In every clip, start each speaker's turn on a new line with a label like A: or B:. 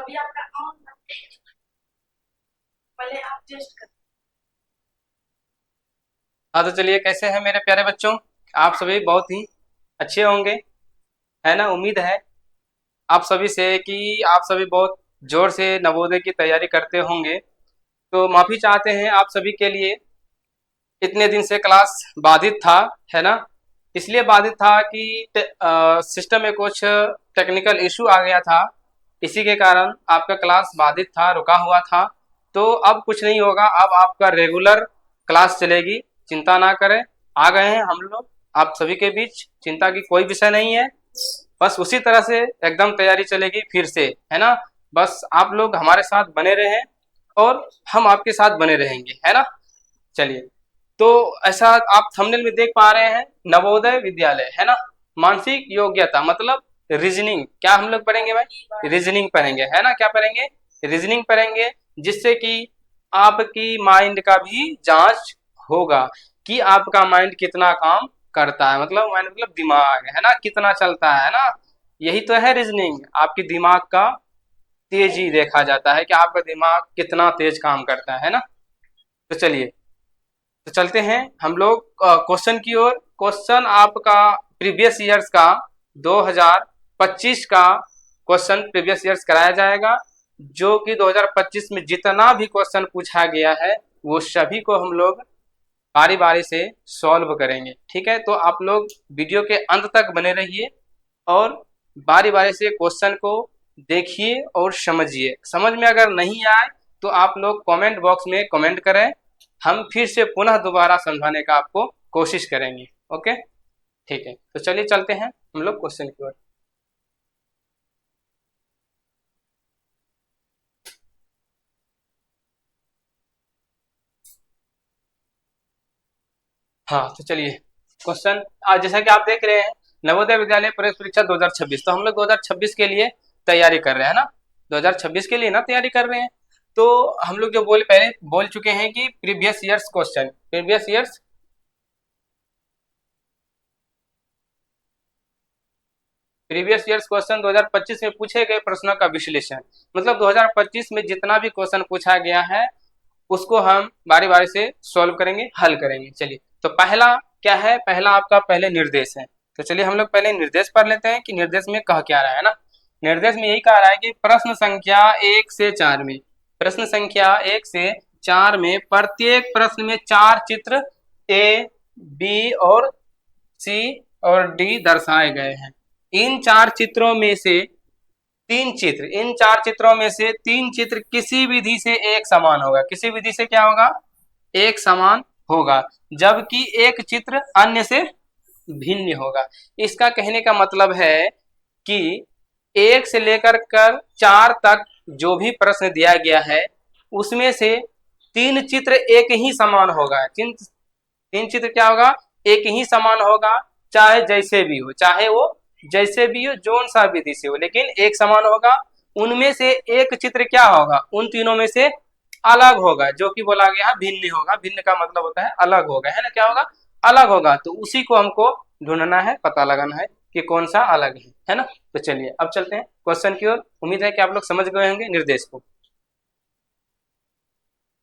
A: अभी आपका पहले आप टेस्ट कर।
B: हाँ तो चलिए, कैसे हैं मेरे प्यारे बच्चों। आप सभी बहुत ही अच्छे होंगे, है ना। उम्मीद है आप सभी से कि आप सभी बहुत जोर से नवोदय की तैयारी करते होंगे। तो माफ़ी चाहते हैं आप सभी के लिए, इतने दिन से क्लास बाधित था, है ना। इसलिए बाधित था कि सिस्टम में कुछ टेक्निकल इशू आ गया था। इसी के कारण आपका क्लास बाधित था, रुका हुआ था। तो अब कुछ नहीं होगा, अब आपका रेगुलर क्लास चलेगी। चिंता ना करें, आ गए हैं हम लोग आप सभी के बीच। चिंता की कोई विषय नहीं है। बस उसी तरह से एकदम तैयारी चलेगी फिर से, है ना। बस आप लोग हमारे साथ बने रहें और हम आपके साथ बने रहेंगे, है ना। चलिए, तो ऐसा आप थंबनेल में देख पा रहे हैं, नवोदय विद्यालय, है ना। मानसिक योग्यता मतलब रीजनिंग। क्या हम लोग पढ़ेंगे भाई? रीजनिंग पढ़ेंगे, है ना। क्या पढ़ेंगे? रीजनिंग पढ़ेंगे, जिससे कि आपकी माइंड का भी जांच होगा कि आपका माइंड कितना काम करता है। मतलब माइंड मतलब दिमाग, है ना, कितना चलता है ना। यही तो है रीजनिंग। आपके दिमाग का तेजी देखा जाता है कि आपका दिमाग कितना तेज काम करता है ना। तो चलिए, तो चलते हैं हम लोग क्वेश्चन की ओर। क्वेश्चन आपका प्रीवियस ईयर्स का 2025 का क्वेश्चन प्रीवियस ईयर्स कराया जाएगा, जो कि 2025 में जितना भी क्वेश्चन पूछा गया है वो सभी को हम लोग बारी बारी से सॉल्व करेंगे। ठीक है, तो आप लोग वीडियो के अंत तक बने रहिए और बारी बारी से क्वेश्चन को देखिए और समझिए। समझ में अगर नहीं आए तो आप लोग कमेंट बॉक्स में कमेंट करें, हम फिर से पुनः दोबारा समझाने का आपको कोशिश करेंगे। ओके, ठीक है, तो चलिए चलते हैं हम लोग क्वेश्चन की ओर। हाँ तो चलिए, क्वेश्चन आज जैसा कि आप देख रहे हैं, नवोदय विद्यालय प्रवेश परीक्षा 2026। तो हम लोग 2026 के लिए तैयारी कर रहे हैं ना। 2026 के लिए ना तैयारी कर रहे हैं। तो हम लोग जो पहले बोल चुके हैं कि previous years question, previous years question 2025 में पूछे गए प्रश्नों का विश्लेषण। मतलब 2025 में जितना भी क्वेश्चन पूछा गया है उसको हम बारी बारी से सॉल्व करेंगे, हल करेंगे। चलिए, तो पहला क्या है? पहला आपका पहले निर्देश है। तो चलिए हम लोग पहले निर्देश पढ़ लेते हैं कि निर्देश में कह क्या रहा है ना। निर्देश में यही कह रहा है कि प्रश्न संख्या 1 से 4 में, प्रश्न संख्या 1 से 4 में प्रत्येक प्रश्न में 4 चित्र ए, बी और सी और डी दर्शाए गए हैं। इन 4 चित्रों में से 3 चित्र, इन 4 चित्रों में से 3 चित्र किसी विधि से एक समान होगा। किसी विधि से क्या होगा? एक समान होगा, जबकि एक चित्र अन्य से भिन्न होगा। इसका कहने का मतलब है कि 1 से लेकर 4 तक जो भी प्रश्न दिया गया है उसमें से 3 चित्र एक ही समान होगा। 3 चित्र क्या होगा? एक ही समान होगा, चाहे जैसे भी हो, चाहे वो जैसे भी हो, जोन सा विधि से हो, लेकिन एक समान होगा। उनमें से एक चित्र क्या होगा? उन तीनों में से अलग होगा, जो कि बोला गया है भिन्न होगा। भिन्न का मतलब होता है अलग होगा, है ना। क्या होगा? अलग होगा। तो उसी को हमको ढूंढना है, पता लगाना है कि कौन सा अलग है ना। तो चलिए अब चलते हैं क्वेश्चन की ओर। उम्मीद है कि आप लोग समझ गए होंगे निर्देश को।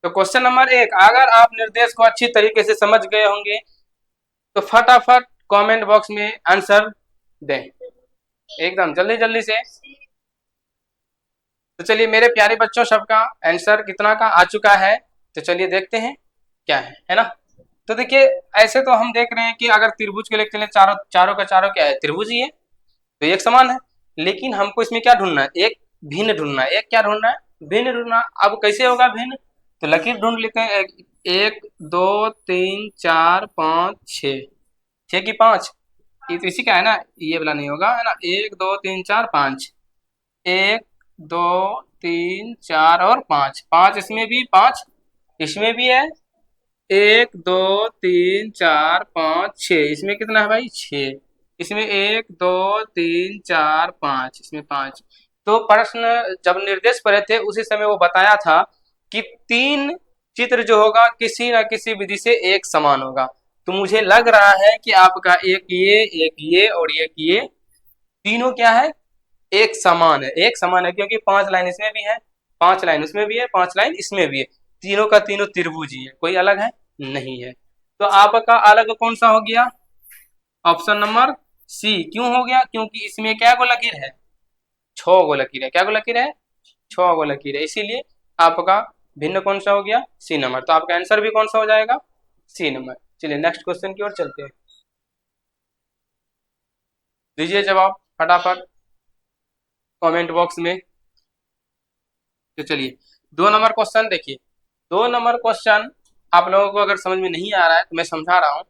B: तो क्वेश्चन नंबर 1, अगर आप निर्देश को अच्छी तरीके से समझ गए होंगे तो फटाफट कमेंट बॉक्स में आंसर दें, एकदम जल्दी जल्दी से। तो चलिए मेरे प्यारे बच्चों, सबका आंसर कितना का आ चुका है, तो चलिए देखते हैं क्या है ना। तो देखिए, ऐसे तो हम देख रहे हैं कि अगर त्रिभुज के लिए चले, चारों चारों का चारों क्या है? त्रिभुज ही है, तो एक समान है। लेकिन हमको इसमें क्या ढूंढना है? एक भिन्न ढूंढना है। एक क्या ढूंढना है? भिन्न ढूंढना। अब कैसे होगा भिन्न? तो लकीर ढूंढ लेते हैं। एक, दो, तीन, चार, पाँच, छ। छह की पाँच, ये तो इसी का है ना, ये वाला नहीं होगा, है ना। एक, दो, तीन, चार, पाँच। एक, दो, तीन, चार और पाँच। पाँच इसमें भी, पाँच इसमें भी है। एक, दो, तीन, चार, पाँच, छ। इसमें कितना है भाई? छ। इसमें एक, दो, तीन, चार, पाँच, इसमें पाँच। तो प्रश्न जब निर्देश पढ़े थे उसी समय वो बताया था कि 3 चित्र जो होगा किसी न किसी विधि से एक समान होगा। तो मुझे लग रहा है कि आपका एक ये और एक ये तीनों क्या है? एक समान है, एक समान है क्योंकि 5 लाइन इसमें भी है, 5 लाइन उसमें भी है, 5 लाइन इसमें भी है, तीनों का तीनों त्रिभुज ही है, कोई अलग है नहीं है। तो आपका अलग कौन सा हो गया? Option number C. क्यों हो गया? क्योंकि इसमें क्या गो लकीर है? 6 गो लकीर है। क्या गो लकीर है? 6 गो लकीर है, इसीलिए आपका भिन्न कौन सा हो गया? C number. तो आपका आंसर भी कौन सा हो जाएगा? C number. चलिए नेक्स्ट क्वेश्चन की ओर चलते हैं, दीजिए जवाब फटाफट कमेंट बॉक्स में। तो चलिए 2 नंबर क्वेश्चन देखिए। 2 नंबर क्वेश्चन आप लोगों को अगर समझ में नहीं आ रहा है तो मैं समझा रहा हूँ।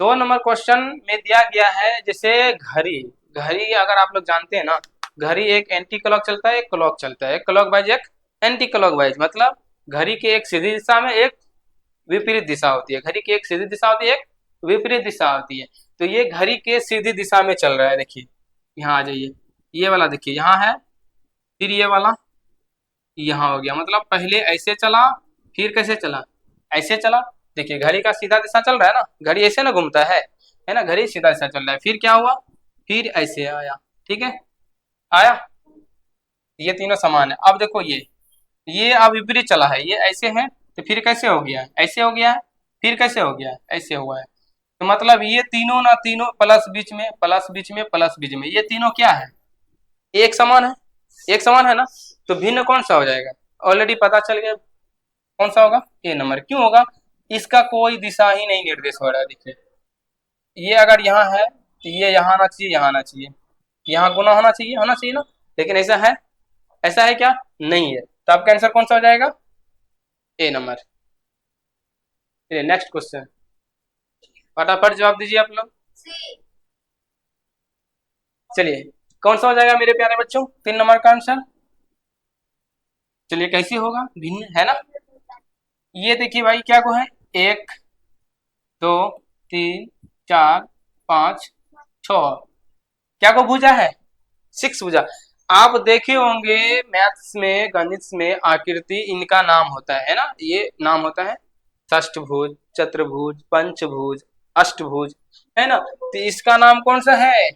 B: 2 नंबर क्वेश्चन में दिया गया है जैसे घड़ी, घड़ी अगर आप लोग जानते हैं ना, घड़ी एक एंटी क्लॉक चलता है, एक क्लॉक चलता है, एक क्लॉक वाइज एक एंटी क्लॉक वाइज, मतलब घड़ी की एक सीधी दिशा में एक विपरीत दिशा होती है, घड़ी की एक सीधी दिशा होती है, एक विपरीत दिशा होती है। तो ये घड़ी के सीधी दिशा में चल रहा है। देखिए यहाँ आ जाइए, ये वाला देखिए यहाँ है, फिर ये वाला यहाँ हो गया, मतलब पहले ऐसे चला फिर कैसे चला? ऐसे चला। देखिए घड़ी का सीधा दिशा चल रहा है ना, घड़ी ऐसे ना घूमता है ना, घड़ी सीधा दिशा चल रहा है, फिर क्या हुआ? फिर ऐसे आया, ठीक है, आया। ये तीनों समान है। अब देखो ये अब विपरीत चला है, ये ऐसे है तो फिर कैसे हो गया? ऐसे हो गया है, फिर कैसे हो गया? ऐसे हुआ है। तो मतलब ये तीनों ना तीनों प्लस बीच में, प्लस बीच में, प्लस बीच में, ये तीनों क्या है? एक समान है, एक समान है ना। तो भिन्न कौन सा हो जाएगा? ऑलरेडी पता चल गया कौन सा होगा? ए नंबर। क्यों होगा? इसका कोई दिशा ही नहीं निर्देश हो रहा है। देखिए ये अगर यहाँ है तो ये यहाँ आना चाहिए, यहाँ आना चाहिए, यहाँ गुना होना चाहिए ना, लेकिन ऐसा है? ऐसा है क्या? नहीं है। तो आपका आंसर कौन सा हो जाएगा? ए नंबर। चलिए नेक्स्ट क्वेश्चन, फटाफट जवाब दीजिए आप लोग।
A: सी।
B: चलिए कौन सा हो जाएगा मेरे प्यारे बच्चों 3 नंबर का आंसर? चलिए कैसे होगा? भिन्न है ना। ये देखिए भाई क्या को है, 1 2 3 4 5 6, क्या को भुजा है? 6 भुजा। आप देखे होंगे मैथ्स में, गणित में आकृति इनका नाम होता है ना, ये नाम होता है षष्ठभुज, चतुर्भुज, पंचभुज, अष्टभुज, है ना। तो इसका नाम कौन सा है?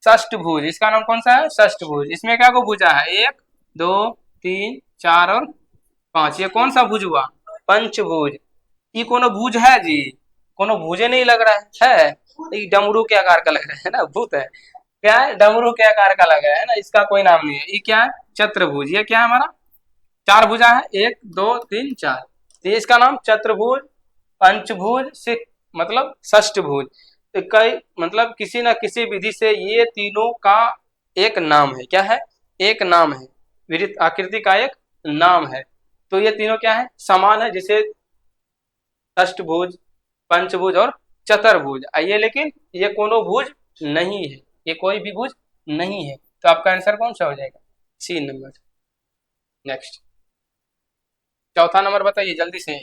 B: षष्ठभुज। इसका नाम कौन सा है? षष्ठभुज। इसमें क्या को भुजा है? 1 2 3 4 और 5। ये कौन सा भुज हुआ? पंचभुज। ये कोनो भुज है जी? कोनो भुजे नहीं लग रहा है, ये डमरू के आकार का लग रहा है ना, भूत है क्या है? डमरू के आकार का लग रहा है ना, इसका कोई नाम नहीं है। ये क्या है? चतुर्भुज। ये क्या है हमारा? 4 भुजा है, 1 2 3 4। तो इसका नाम चतुर्भुज, पंचभुज से मतलब षष्ठभुज। तो कई मतलब किसी न किसी विधि से ये तीनों का एक नाम है। क्या है? एक नाम है, विहित आकृति का एक नाम है। तो ये तीनों क्या है? समान है, जैसे षष्ठभुज, पंचभुज और चतुर्भुज। आइए लेकिन ये कोनो भुज नहीं है, ये कोई भी भुज नहीं है। तो आपका आंसर कौन सा हो जाएगा? C number. नेक्स्ट चौथा नंबर बताइए जल्दी से।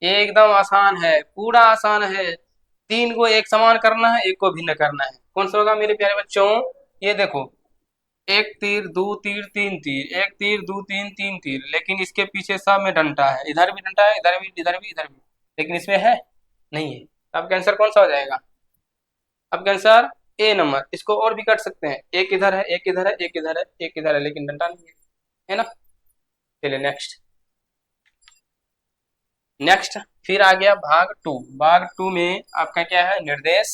B: ये एकदम आसान है, पूरा आसान है। 3 को एक समान करना है, एक को भिन्न करना है। कौन सा होगा मेरे प्यारे बच्चों? ये देखो, 1 तीर 2 तीर 3 तीर, 1 तीर 2 तीर 3 तीर, लेकिन इसके पीछे सब में डंटा है, इधर भी डंटा है, इधर भी, इधर भी, इधर भी, लेकिन इसमें है नहीं है। तो आपका आंसर कौन सा हो जाएगा? आपका आंसर ए नंबर। इसको और भी कर सकते हैं, एक इधर है, एक इधर है, एक इधर है, एक इधर है, लेकिन डंडा नहीं है ना। चलिए नेक्स्ट। नेक्स्ट फिर आ गया भाग 2। भाग 2 में आपका क्या है? निर्देश।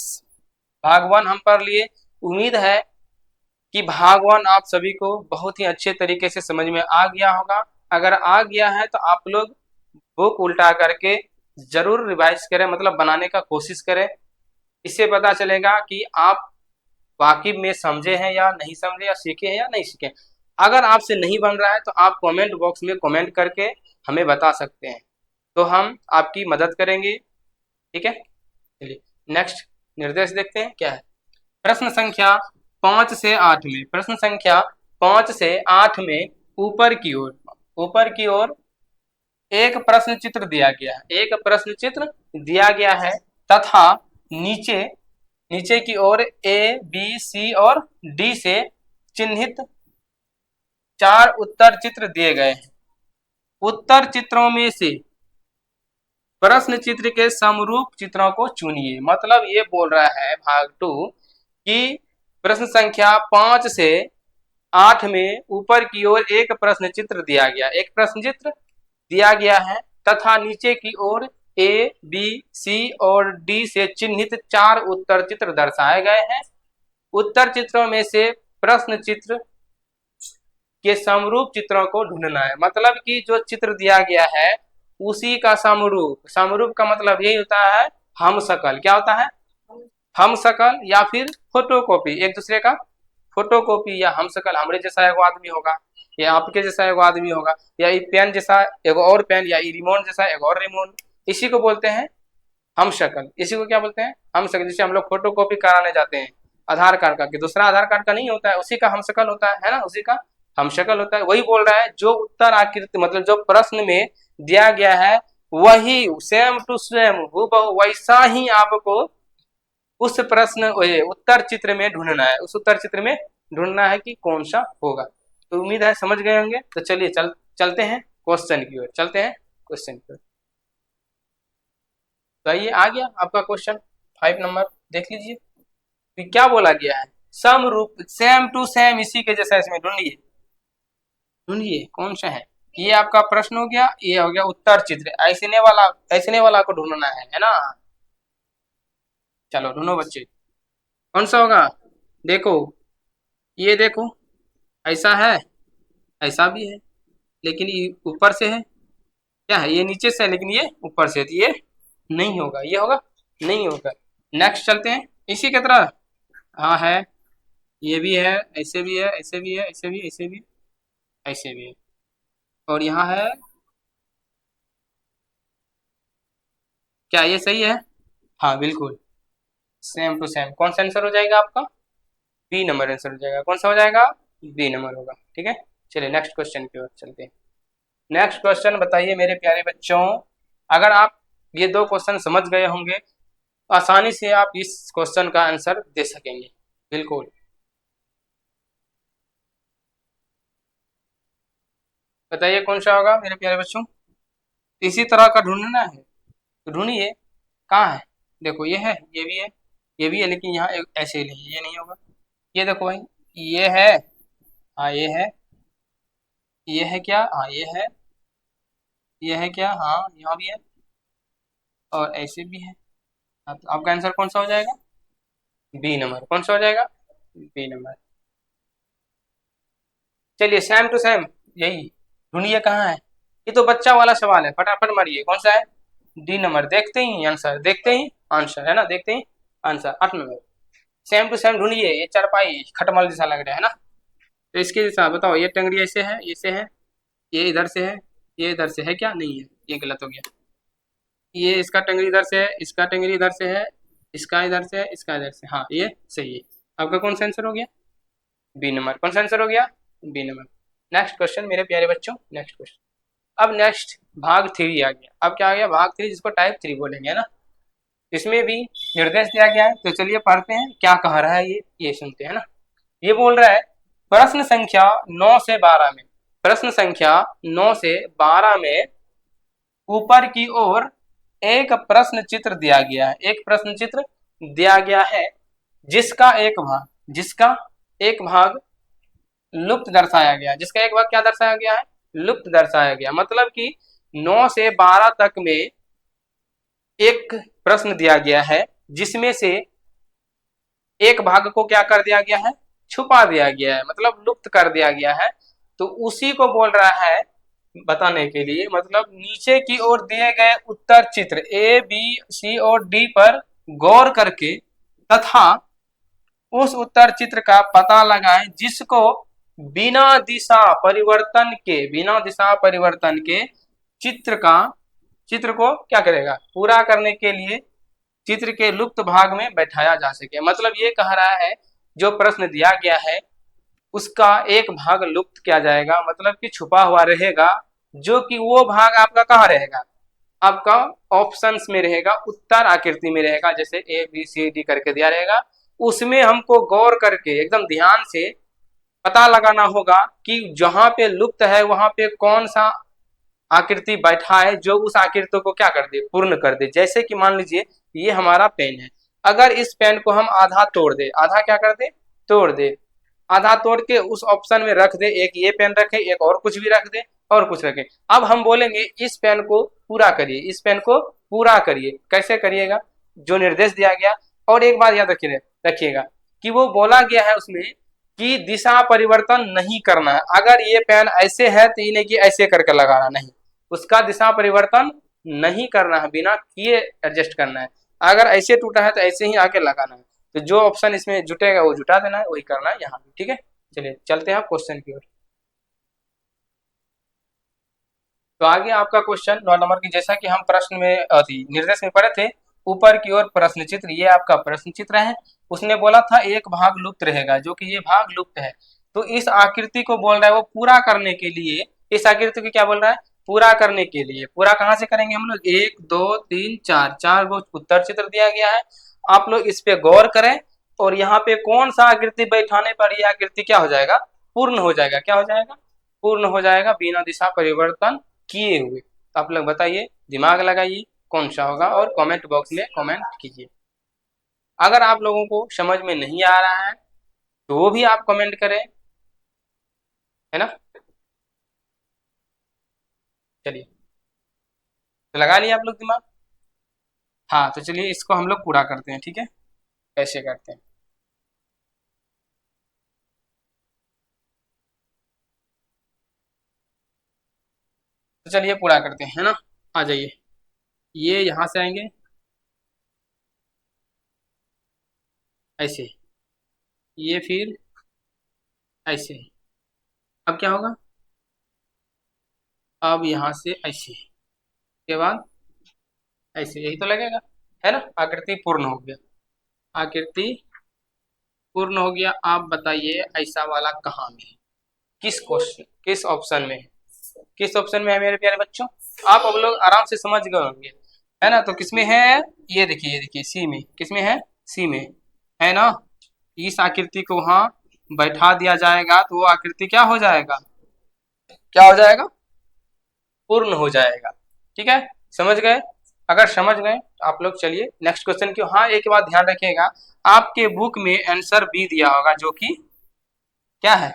B: भाग 1 हम पढ़ लिए। उम्मीद है कि भाग 1 आप सभी को बहुत ही अच्छे तरीके से समझ में आ गया होगा। अगर आ गया है तो आप लोग बुक उल्टा करके जरूर रिवाइज करें, मतलब बनाने का कोशिश करें। इससे पता चलेगा कि आप वाकिफ में समझे हैं या नहीं समझे, या सीखे हैं या नहीं सीखे। अगर आपसे नहीं बन रहा है तो आप कमेंट बॉक्स में कमेंट करके हमें बता सकते हैं, तो हम आपकी मदद करेंगे, ठीक है। चलिए नेक्स्ट निर्देश देखते हैं क्या है। प्रश्न संख्या 5 से 8 में, प्रश्न संख्या 5 से 8 में ऊपर की ओर एक प्रश्न चित्र दिया गया है, एक प्रश्न चित्र दिया गया है, तथा नीचे नीचे की ओर ए बी सी और डी से चिन्हित 4 उत्तर चित्र दिए गए हैं। उत्तर चित्रों में से प्रश्न चित्र के समरूप चित्रों को चुनिए। मतलब ये बोल रहा है भाग 2 कि प्रश्न संख्या 5 से 8 में ऊपर की ओर एक प्रश्न चित्र दिया गया, एक प्रश्न चित्र दिया गया है तथा नीचे की ओर ए, बी, सी और डी से चिन्हित 4 उत्तर चित्र दर्शाए गए हैं। उत्तर चित्रों में से प्रश्न चित्र के समरूप चित्रों को ढूंढना है। मतलब कि जो चित्र दिया गया है उसी का समरूप, समरूप का मतलब यही होता है हम शकल, क्या होता है हम शकल या फिर फोटोकॉपी, एक दूसरे का फोटोकॉपी या हम शकल। हमारे जैसा एगो आदमी होगा या आपके जैसा एगो आदमी होगा, या ये पेन जैसा एगो और पेन, या ये रिमोट जैसा एगो और रिमोट, इसी को बोलते हैं हम शकल। इसी को क्या बोलते हैं हम शकल। जैसे हम लोग फोटोकॉपी कराने जाते हैं आधार कार्ड का, कि दूसरा आधार कार्ड का नहीं होता है, उसी का हम शकल होता है ना, उसी का हम शकल होता है। वही बोल रहा है जो उत्तर आकृति मतलब जो प्रश्न में दिया गया है वही सेम टू सेम हूबहू वैसा ही आपको उस प्रश्न उत्तर चित्र में ढूंढना है, उस उत्तर चित्र में ढूंढना है कि कौन सा होगा। तो उम्मीद है समझ गए होंगे। तो चलिए चलते हैं क्वेश्चन की ओर, चलते हैं क्वेश्चन की ओर। तो आइए आ गया आपका क्वेश्चन 5 नंबर, देख लीजिए तो क्या बोला गया है। समरूप सेम टू सेम इसी के जैसा इसमें ढूंढिए, ढूंढिए कौन सा है। ये आपका प्रश्न हो गया, ये हो गया उत्तर चित्र, ऐसने वाला को ढूंढना है ना। चलो ढूंढो बच्चे, कौन सा होगा। देखो ये देखो, ऐसा है ऐसा भी है, लेकिन ये ऊपर से है, क्या है ये नीचे से है, लेकिन ये ऊपर से है, तो ये नहीं होगा, ये होगा नहीं होगा। नेक्स्ट चलते हैं इसी की तरह। हाँ है, ये भी है, ऐसे भी है, ऐसे भी है, ऐसे भी, ऐसे भी, ऐसे भी है, और यहाँ है, क्या ये सही है। हाँ बिल्कुल सेम टू सेम। कौन सा आंसर हो जाएगा आपका, बी नंबर आंसर हो जाएगा। कौन सा हो जाएगा, बी नंबर होगा। ठीक है, चलिए नेक्स्ट क्वेश्चन की ओर चलते हैं। नेक्स्ट क्वेश्चन बताइए मेरे प्यारे बच्चों, अगर आप ये 2 क्वेश्चन समझ गए होंगे तो आसानी से आप इस क्वेश्चन का आंसर दे सकेंगे। बिल्कुल बताइए कौन सा होगा मेरे प्यारे बच्चों। इसी तरह का ढूंढना है, तो ढूंढिए कहाँ है। देखो ये है, ये भी है, ये भी है, लेकिन यहाँ ऐसे ही नहीं, ये नहीं होगा। ये देखो भाई, ये है, हाँ ये है, ये है क्या, हाँ ये है, ये है क्या, हाँ यहाँ भी है, और ऐसे भी है। हाँ, तो आपका आंसर कौन सा हो जाएगा, बी नंबर। कौन सा हो जाएगा, बी नंबर। चलिए सेम टू सेम यही ढूंढिए कहाँ है। ये तो बच्चा वाला सवाल है, फटाफट मारिए कौन सा है, डी नंबर। देखते ही आंसर, देखते ही आंसर है ना, देखते ही answer 8 number. Same to same ढूंढिए, ये चारपाई खटमल जैसा लग रहा है ना, तो इसके जैसा बताओ। ये टंगड़ी ऐसे है, ऐसे है, ये इधर से है, ये इधर से है, क्या नहीं है, ये गलत हो गया। ये इसका टंगड़ी इधर से है, इसका टंगड़ी इधर से है, इसका इधर से है, इसका इधर से, हाँ ये सही है। आपका कौन सा आंसर हो गया, बी नंबर। कौन सा आंसर हो गया, बी नंबर। नेक्स्ट क्वेश्चन मेरे प्यारे बच्चों, नेक्स्ट क्वेश्चन। अब नेक्स्ट भाग 3 आ गया। अब क्या आ गया, भाग 3, जिसको टाइप 3 बोलेंगे ना। इसमें भी निर्देश दिया गया है, तो चलिए पढ़ते हैं क्या कह रहा है ये सुनते हैं ना। ये बोल रहा है प्रश्न संख्या 9 से 12 में, प्रश्न संख्या 9 से 12 में ऊपर की ओर एक प्रश्न चित्र दिया गया है, एक प्रश्न चित्र दिया गया है जिसका एक भाग लुप्त दर्शाया गया, जिसका एक भाग क्या दर्शाया गया है, लुप्त दर्शाया गया। मतलब कि 9 से 12 तक में एक प्रश्न दिया गया है जिसमें से एक भाग को क्या कर दिया गया है, छुपा दिया गया है, मतलब लुप्त कर दिया गया है। तो उसी को बोल रहा है बताने के लिए, मतलब नीचे की ओर दिए गए उत्तर चित्र ए, बी, सी और डी पर गौर करके तथा उस उत्तर चित्र का पता लगाएं जिसको बिना दिशा परिवर्तन के चित्र को क्या करेगा, पूरा करने के लिए चित्र के लुप्त भाग में बैठाया जा सके। मतलब ये कह रहा है जो प्रश्न दिया गया है उसका एक भाग लुप्त किया जाएगा, मतलब कि छुपा हुआ रहेगा, जो कि वो भाग आपका कहाँ रहेगा, आपका ऑप्शंस में रहेगा, उत्तर आकृति में रहेगा, जैसे ए बी सी डी करके दिया रहेगा। उसमें हमको गौर करके एकदम ध्यान से पता लगाना होगा कि जहां पे लुप्त है वहां पे कौन सा आकृति बैठा है जो उस आकृति को क्या कर दे, पूर्ण कर दे। जैसे कि मान लीजिए ये हमारा पेन है, अगर इस पेन को हम आधा तोड़ दे, आधा क्या कर दे तोड़ दे, आधा तोड़ के उस ऑप्शन में रख दे, एक ये पेन रखे, एक और कुछ भी रख दे और कुछ रखे। अब हम बोलेंगे इस पेन को पूरा करिए, इस पेन को पूरा करिए। कैसे करिएगा, जो निर्देश दिया गया। और एक बात याद रखिएगा कि वो बोला गया है उसमें कि दिशा परिवर्तन नहीं करना है। अगर ये पेन ऐसे है तो इन्हें कि ऐसे करके लगाना नहीं, उसका दिशा परिवर्तन नहीं करना है, बिना किए एडजस्ट करना है। अगर ऐसे टूटा है तो ऐसे ही आके लगाना है। तो जो ऑप्शन इसमें जुटेगा वो जुटा देना है, वही करना है यहाँ, ठीक है। चलिए चलते हैं क्वेश्चन की ओर। तो आगे आपका क्वेश्चन 9 नंबर की, जैसा कि हम प्रश्न में निर्देश में पढ़े थे, ऊपर की ओर प्रश्न चित्र, ये आपका प्रश्न चित्र है। उसने बोला था एक भाग लुप्त रहेगा, जो कि ये भाग लुप्त है। तो इस आकृति को बोल रहा है वो पूरा करने के लिए, इस आकृति को क्या बोल रहा है, पूरा करने के लिए। पूरा कहाँ से करेंगे हम लोग, 1 2 3 4, 4 गो उत्तर चित्र दिया गया है। आप लोग इस पे गौर करें और यहाँ पे कौन सा आकृति बैठाने पर यह आकृति क्या हो जाएगा, पूर्ण हो जाएगा। क्या हो जाएगा, पूर्ण हो जाएगा, बिना दिशा परिवर्तन किए हुए। तो आप लोग बताइए, दिमाग लगाइए कौन सा होगा और कमेंट बॉक्स में कमेंट कीजिए। अगर आप लोगों को समझ में नहीं आ रहा है तो वो भी आप कमेंट करें, है ना। चलिए, तो लगा लिया आप लोग दिमाग। हाँ, तो चलिए इसको हम लोग पूरा करते हैं, ठीक है। कैसे करते हैं, तो चलिए पूरा करते हैं, है ना। आ जाइए, ये यहाँ से आएंगे ऐसे, ये फिर ऐसे। अब क्या होगा, अब यहाँ से ऐसे के बाद ऐसे, यही तो लगेगा, है ना। आकृति पूर्ण हो गया, आकृति पूर्ण हो गया। आप बताइए ऐसा वाला कहाँ में है, किस क्वेश्चन, किस ऑप्शन में है, किस ऑप्शन में है मेरे प्यारे बच्चों। आप अब लोग आराम से समझ गए होंगे, है ना। तो किसमें है, ये देखिए सी में, किसमें है, सी में, है ना। इस आकृति को वहां बैठा दिया जाएगा तो वो आकृति क्या हो जाएगा, क्या हो जाएगा, पूर्ण हो जाएगा, ठीक है। समझ गए, अगर समझ गए तो आप लोग चलिए नेक्स्ट क्वेश्चन की। हाँ, एक बात ध्यान रखिएगा, आपके बुक में आंसर बी दिया होगा, जो कि क्या है,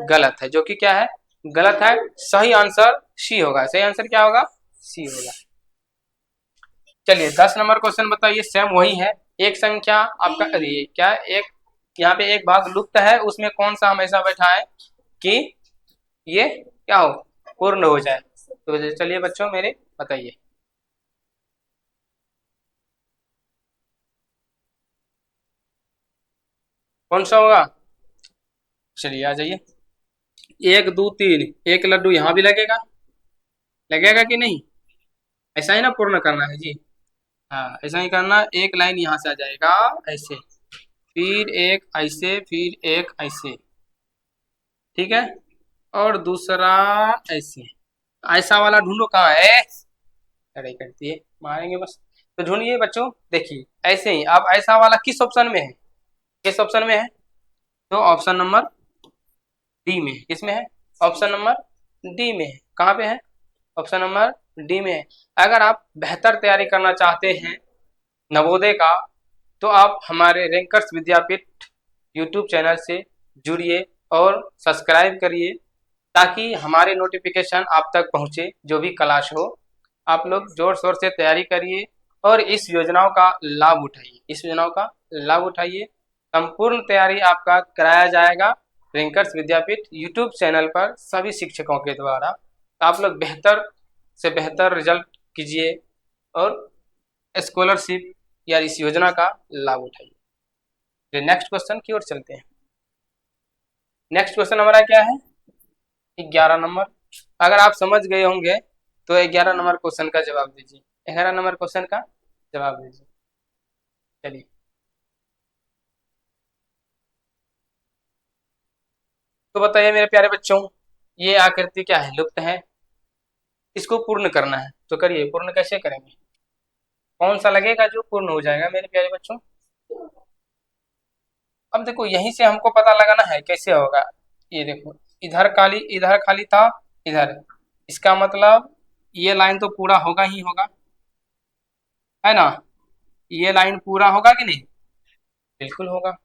B: गलत है, जो कि क्या है, गलत है। सही आंसर सी होगा, सही आंसर क्या होगा, सी होगा। चलिए 10 नंबर क्वेश्चन बताइए, सेम वही है। एक संख्या आपका, अरे क्या, एक यहाँ पे एक भाग लुप्त है, उसमें कौन सा हमेशा बैठा है कि ये क्या हो, पूर्ण हो जाए। तो चलिए बच्चों मेरे बताइए, कौन सा होगा। चलिए आ जाइए, 1 2 3, एक लड्डू यहाँ भी लगेगा, लगेगा कि नहीं, ऐसा ही ना पूर्ण करना है जी। हाँ, ऐसा ही करना, एक लाइन यहाँ से आ जाएगा ऐसे, फिर एक ऐसे, फिर एक ऐसे, ठीक है। और दूसरा ऐसे, ऐसा वाला ढूंढो कहाँ है, लड़ाई करती है, मारेंगे बस। तो ढूंढिए बच्चों, देखिए ऐसे ही। अब ऐसा वाला किस ऑप्शन में है, किस ऑप्शन में है, तो ऑप्शन नंबर डी में है। किसमें है, ऑप्शन नंबर डी में है। कहाँ पे है, ऑप्शन नंबर डी में है। अगर आप बेहतर तैयारी करना चाहते हैं नवोदय का, तो आप हमारे रैंकर्स विद्यापीठ यूट्यूब चैनल से जुड़िए और सब्सक्राइब करिए, ताकि हमारे नोटिफिकेशन आप तक पहुंचे, जो भी क्लास हो। आप लोग जोर शोर से तैयारी करिए और इस योजनाओं का लाभ उठाइए, इस योजनाओं का लाभ उठाइए। संपूर्ण तैयारी आपका कराया जाएगा रैंकर्स विद्यापीठ यूट्यूब चैनल पर सभी शिक्षकों के द्वारा। आप लोग बेहतर से बेहतर रिजल्ट कीजिए और स्कॉलरशिप या इस योजना का लाभ उठाइए। नेक्स्ट क्वेश्चन की ओर चलते हैं। नेक्स्ट क्वेश्चन हमारा क्या है, 11 नंबर। अगर आप समझ गए होंगे तो 11 नंबर क्वेश्चन का जवाब दीजिए, 11 नंबर क्वेश्चन का जवाब दीजिए। चलिए, तो बताइए मेरे प्यारे बच्चों, ये आकृति क्या है, लुप्त है, इसको पूर्ण करना है। तो करिए, पूर्ण कैसे करेंगे, कौन सा लगेगा जो पूर्ण हो जाएगा मेरे प्यारे बच्चों। अब देखो यहीं से हमको पता लगाना है कैसे होगा। ये देखो, इधर खाली था, इधर, इसका मतलब ये लाइन तो पूरा होगा ही होगा, है ना। ये लाइन पूरा होगा कि नहीं, बिल्कुल होगा।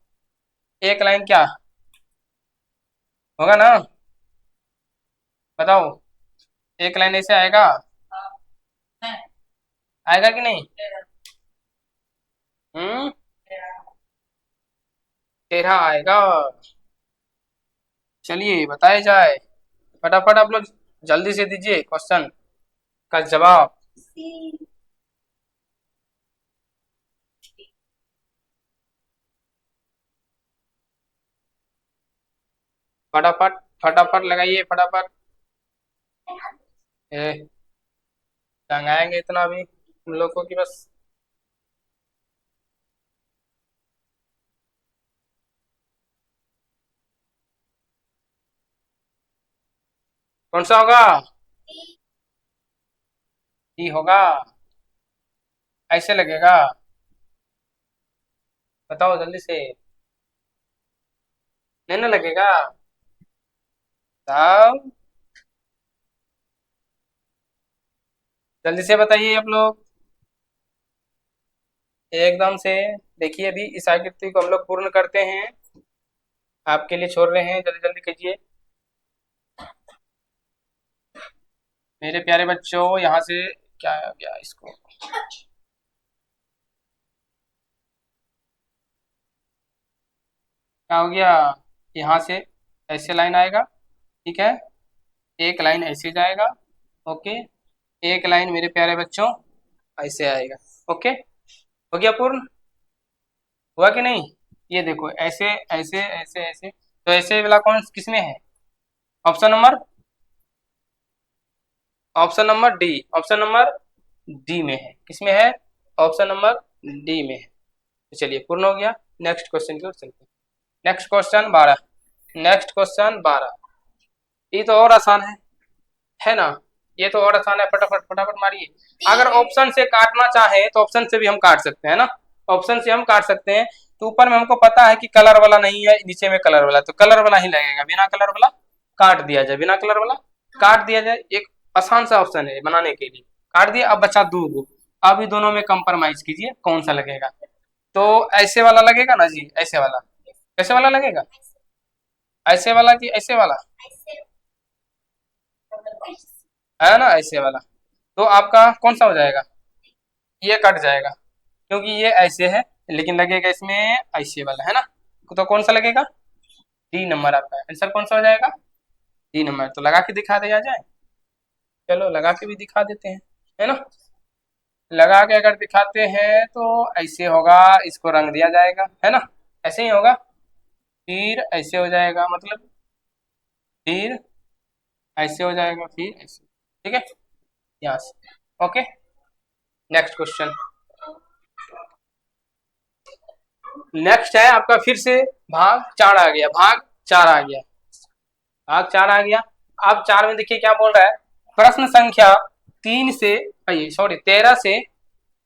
B: एक लाइन क्या होगा ना, बताओ। एक लाइन ऐसे आएगा,
A: है,
B: आएगा कि नहीं?
A: तेरा,
B: हम्म,
A: तेरा।
B: तेरह आएगा। चलिए बताया जाए, फटाफट आप लोग जल्दी से दीजिए क्वेश्चन का जवाब।
A: सी।
B: फटाफट फटाफट लगाइए फटाफट। ए, टंगाएंगे इतना अभी हम लोग को कि बस। कौन सा होगा? डी होगा। ऐसे लगेगा, बताओ जल्दी से। नहीं ना लगेगा, तब जल्दी से बताइए आप लोग एकदम से। देखिए अभी इस आकृति को हम लोग पूर्ण करते हैं, आपके लिए छोड़ रहे हैं, जल्दी जल्दी कीजिए मेरे प्यारे बच्चों। यहाँ से क्या आ गया इसको, क्या हो गया? यहाँ से ऐसे लाइन आएगा, ठीक है, एक लाइन ऐसे जाएगा, ओके, एक लाइन मेरे प्यारे बच्चों ऐसे आएगा, ओके। हो गया पूर्ण, हुआ कि नहीं? ये देखो ऐसे ऐसे ऐसे ऐसे, तो ऐसे वाला कौन किसमें है? Option number, option number D, option number D में है। किसमें है? ऑप्शन नंबर डी में है। तो चलिए पूर्ण हो गया, नेक्स्ट क्वेश्चन की ओर चलते हैं। नेक्स्ट क्वेश्चन 12, नेक्स्ट क्वेश्चन 12, ये तो और आसान है ना? ये तो और आसान है, फटाफट फटाफट मारिए। अगर ऑप्शन से काटना चाहे तो ऑप्शन से भी हम काट सकते हैं ना, ऑप्शन से हम काट सकते हैं। तो ऊपर में हमको पता है कि कलर वाला नहीं है, नीचे में कलर वाला, तो कलर वाला ही लगेगा, बिना कलर वाला काट दिया जाए, बिना कलर वाला काट दिया जाए। एक आसान सा ऑप्शन है बनाने के लिए, काट दिया। अब बचा दो गो, अब इन दोनों में कंप्रोमाइज कीजिए कौन सा लगेगा। तो ऐसे वाला लगेगा ना जी, ऐसे वाला, कैसे वाला लगेगा? ऐसे वाला कि ऐसे वाला? है ना ऐसे वाला। तो आपका कौन सा हो जाएगा? ये कट जाएगा क्योंकि ये ऐसे है, लेकिन लगेगा इसमें ऐसे वाला, है ना? तो कौन सा लगेगा? डी नंबर आपका आंसर कौन सा हो जाएगा? D number. तो लगा के दिखा दिया जाए, चलो लगा के भी दिखा देते हैं, है ना? लगा के अगर दिखाते हैं तो ऐसे होगा, इसको रंग दिया जाएगा, है ना? ऐसे ही होगा, फिर ऐसे हो जाएगा, मतलब फिर ऐसे हो जाएगा, फिर ऐसे, ठीक है, यहाँ से, ओके। नेक्स्ट क्वेश्चन, नेक्स्ट है आपका फिर से भाग चार आ गया, भाग चार आ गया, भाग चार आ गया। अब चार में देखिए क्या बोल रहा है, प्रश्न संख्या तीन से, सॉरी 13 से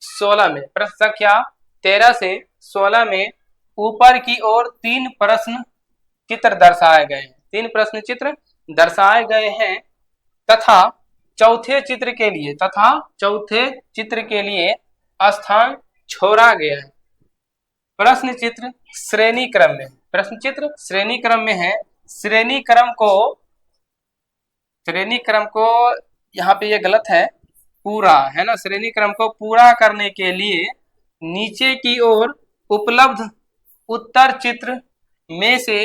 B: 16 में, प्रश्न संख्या 13 से 16 में ऊपर की ओर तीन प्रश्न चित्र दर्शाए गए हैं, तीन प्रश्न चित्र दर्शाए गए हैं, तथा चौथे चित्र के लिए, तथा चौथे चित्र के लिए स्थान छोड़ा गया है। प्रश्न चित्र श्रेणी क्रम में, प्रश्न चित्र श्रेणी क्रम में है। श्रेणी क्रम को, श्रेणी क्रम को यहाँ पे ये गलत है, पूरा है ना, श्रेणी क्रम को पूरा करने के लिए नीचे की ओर उपलब्ध उत्तर चित्र में से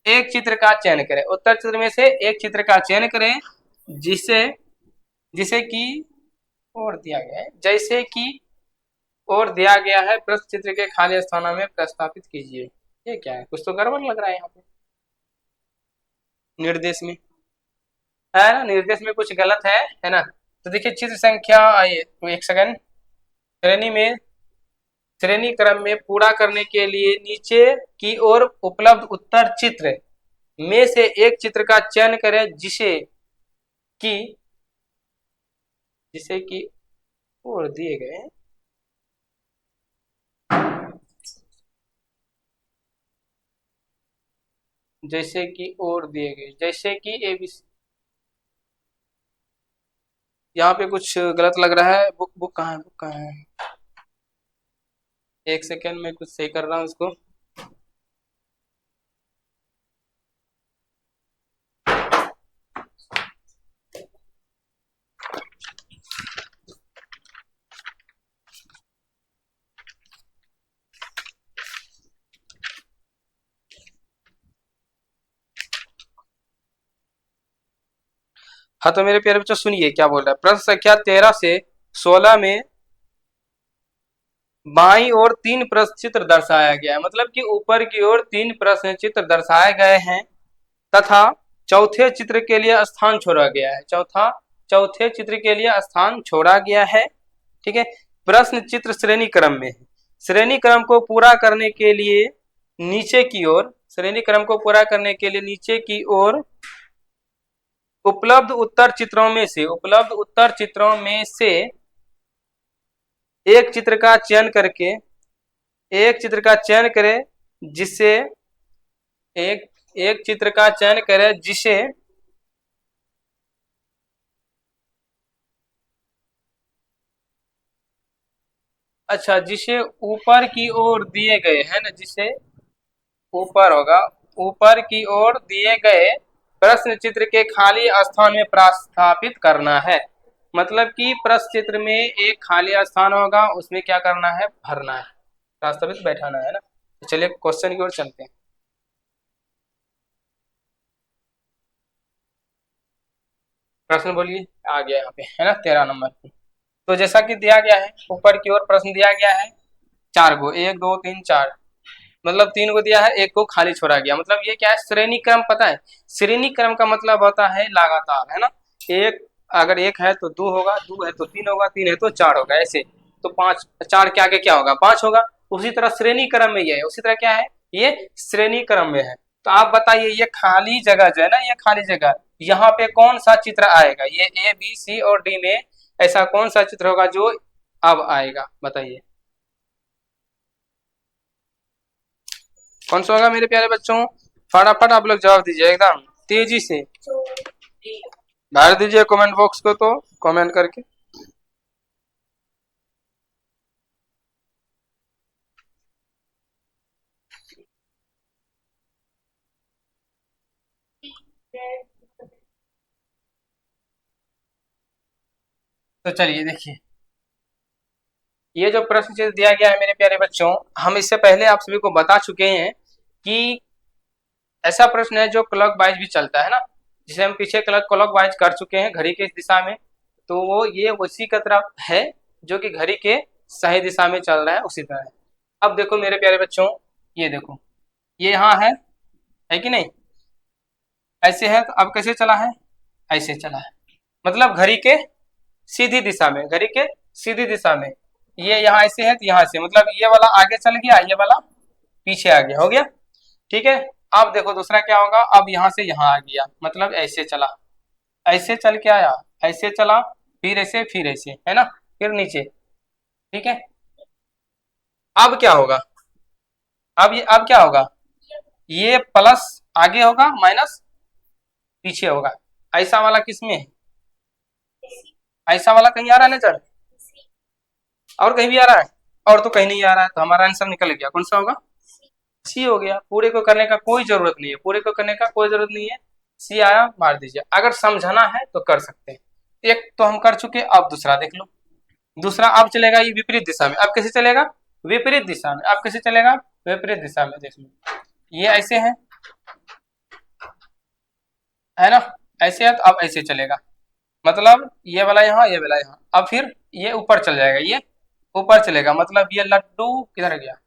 B: एक चित्र का चयन करें, उत्तर चित्र में से एक चित्र का चयन करें, जिसे जिसे कि और दिया गया है, जैसे कि और दिया गया है, प्रश्न चित्र के खाली स्थानों में प्रस्तापित कीजिए। ये क्या है, कुछ तो गड़बड़ लग रहा है यहाँ पे निर्देश में, है ना? निर्देश में कुछ गलत है ना? तो देखिए चित्र संख्या, आइए तो एक सेकंड, श्रेणी में, श्रेणी क्रम में पूरा करने के लिए नीचे की ओर उपलब्ध उत्तर चित्र में से एक चित्र का चयन करें, कि जिसे कि और दिए गए हैं, जैसे कि और दिए गए, जैसे कि एबीसी। यहाँ पे कुछ गलत लग रहा है, बुक बुक कहाँ है, बुक कहाँ है? एक सेकेंड में कुछ सही कर रहा हूँ उसको। हाँ तो मेरे प्यारे बच्चों सुनिए क्या बोल रहा है। प्रश्न संख्या 13 से 16 में बाईं ओर 3 प्रश्न चित्र दर्शाया गया है, मतलब कि ऊपर की ओर 3 प्रश्न चित्र दर्शाए गए हैं तथा चौथे चित्र के लिए स्थान छोड़ा गया है। चौथे चित्र के लिए स्थान छोड़ा गया है। ठीक है। प्रश्न चित्र श्रेणी क्रम में है। श्रेणी क्रम को पूरा करने के लिए नीचे की ओर उपलब्ध उत्तर चित्रों में से एक चित्र का चयन करें जिसे जिसे ऊपर की ओर दिए गए है ना, जिसे ऊपर की ओर दिए गए प्रश्न चित्र के खाली स्थान में प्रस्थापित करना है। मतलब कि प्रश्न चित्र में एक खाली स्थान होगा, उसमें क्या करना है, भरना है, प्रस्तावित बैठाना है ना। तो चलिए क्वेश्चन की ओर चलते हैं। प्रश्न बोलिए, आ गया यहाँ पे है ना 13 नंबर पे। तो जैसा कि दिया गया है, ऊपर की ओर प्रश्न दिया गया है 4 गो, 1 2 3 4, मतलब 3 को दिया है, 1 को खाली छोड़ा गया। मतलब ये क्या है, श्रेणी क्रम। पता है श्रेणी क्रम का मतलब होता है लगातार, है ना। एक अगर 1 है तो 2 होगा, 2 है तो 3 होगा, 3 है तो 4 होगा, ऐसे। तो 5 4 के आगे क्या होगा, 5 होगा। उसी तरह श्रेणी क्रम में ये है, उसी तरह क्या है, ये श्रेणी क्रम में है। तो आप बताइए ये खाली जगह जो है ना, ये खाली जगह, यहाँ पे कौन सा चित्र आएगा। ये ए बी सी और डी में ऐसा कौन सा चित्र होगा जो अब आएगा, बताइए कौन सा होगा मेरे प्यारे बच्चों। फटाफट आप लोग जवाब दीजिए, एकदम तेजी से भर दीजिए कमेंट बॉक्स को, तो कमेंट करके। तो चलिए देखिए, ये जो प्रश्न चित्र दिया गया है मेरे प्यारे बच्चों, हम इससे पहले आप सभी को बता चुके हैं कि ऐसा प्रश्न है जो क्लॉक वाइज भी चलता है ना, जिसे हम पीछे क्लॉक वाइज कर चुके हैं घड़ी के दिशा में। तो वो ये उसी का तरफ है जो कि घड़ी के सही दिशा में चल रहा है, उसी तरह है। अब देखो मेरे प्यारे बच्चों, ये देखो, ये यहाँ है कि नहीं, ऐसे है। तो अब कैसे चला है, ऐसे चला है, मतलब घड़ी के सीधी दिशा में, ये यहाँ ऐसे है तो यहाँ से, मतलब ये वाला आगे चल गया, ये वाला पीछे आ गया, हो गया। ठीक है। अब देखो दूसरा क्या होगा, अब यहाँ से यहाँ आ गया, मतलब ऐसे चला, ऐसे चल के आया, ऐसे चला, फिर ऐसे, है ना, फिर नीचे। ठीक है। अब क्या होगा, अब क्या होगा, ये प्लस आगे होगा, माइनस पीछे होगा। ऐसा वाला किसमें है, ऐसा वाला कहीं आ रहा है नजर, और कहीं भी आ रहा है, और तो कहीं नहीं आ रहा है। तो हमारा आंसर निकल गया, कौन सा होगा, सी हो गया। पूरे को करने का कोई जरूरत नहीं है, सी आया, मार दीजिए। अगर समझाना है तो कर सकते हैं। एक तो हम कर चुके, अब दूसरा देख लो। दूसरा अब चलेगा ये विपरीत दिशा में। अब कैसे चलेगा, विपरीत दिशा में। अब कैसे चलेगा, विपरीत दिशा में। देख लो, ये ऐसे है ना, ऐसे है तो अब ऐसे चलेगा, मतलब ये वाला यहाँ, ये वाला यहाँ। अब फिर ये ऊपर चल जाएगा, ये ऊपर चलेगा, मतलब ये लड्डू किधर गया